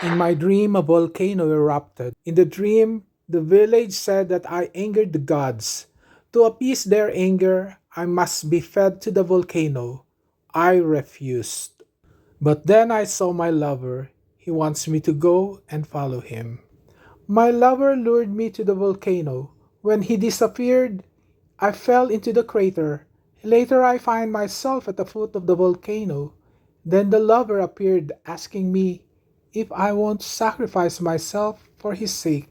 In my dream, a volcano erupted. In the dream, the village said that I angered the gods. To appease their anger, I must be fed to the volcano. I refused. But then I saw my lover. He wants me to go and follow him. My lover lured me to the volcano. When he disappeared, I fell into the crater. Later, I find myself at the foot of the volcano. Then the lover appeared asking me if I won't sacrifice myself for his sake.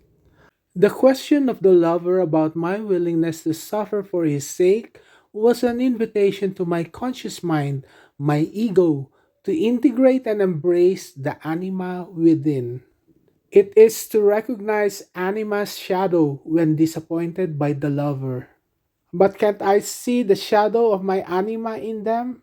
The question of the lover about my willingness to suffer for his sake was an invitation to my conscious mind, my ego, to integrate and embrace the anima within. It is to recognize anima's shadow when disappointed by the lover. But can't I see the shadow of my anima in them?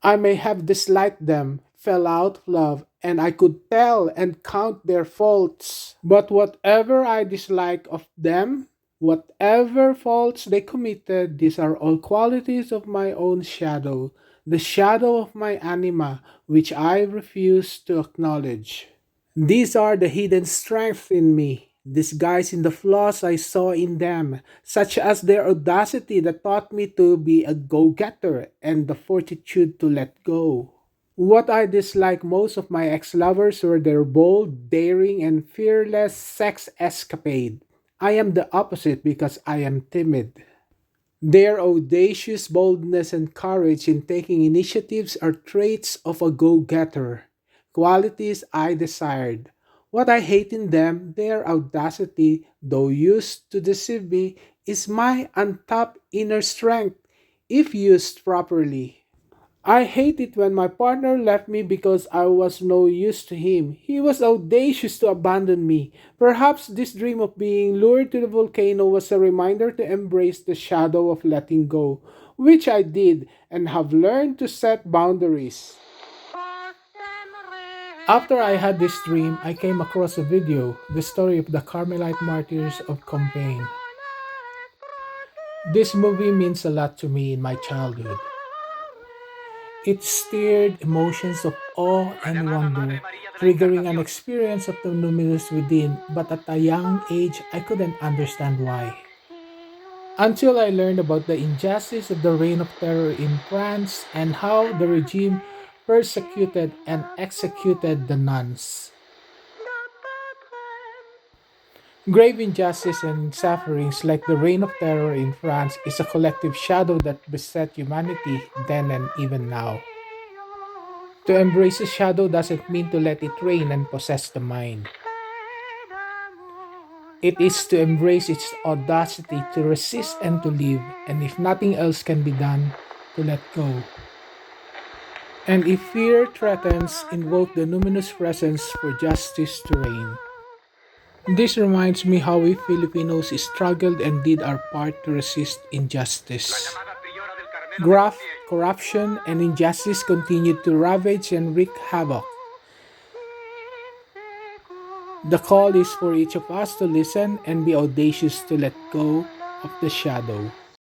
I may have disliked them, fell out of love, and I could tell and count their faults. But whatever I dislike of them, whatever faults they committed, these are all qualities of my own shadow, the shadow of my anima, which I refuse to acknowledge. These are the hidden strengths in me, disguised in the flaws I saw in them, such as their audacity that taught me to be a go getter and the fortitude to let go. What I dislike most of my ex lovers were their bold, daring, and fearless sex escapade. I am the opposite because I am timid. Their audacious boldness and courage in taking initiatives are traits of a go getter, qualities I desired. What I hate in them, their audacity, though used to deceive me, is my untapped inner strength if used properly. I hate it when my partner left me because I was no use to him. He was audacious to abandon me. Perhaps this dream of being lured to the volcano was a reminder to embrace the shadow of letting go, which I did and have learned to set boundaries. After I had this dream, I came across a video, the story of the Carmelite Martyrs of Compeigne. This movie means a lot to me in my childhood. It stirred emotions of awe and wonder, triggering an experience of the numinous within, but at a young age I couldn't understand why. Until I learned about the injustice of the reign of terror in France and how the regime persecuted and executed the nuns. Grave injustice and sufferings like the reign of terror in France is a collective shadow that beset humanity then and even now. To embrace a shadow doesn't mean to let it reign and possess the mind. It is to embrace its audacity to resist and to live, and if nothing else can be done, to let go. And if fear threatens, invoke the numinous presence for justice to reign. This reminds me how we Filipinos struggled and did our part to resist injustice. Graft, corruption, and injustice continued to ravage and wreak havoc. The call is for each of us to listen and be audacious to let go of the shadow.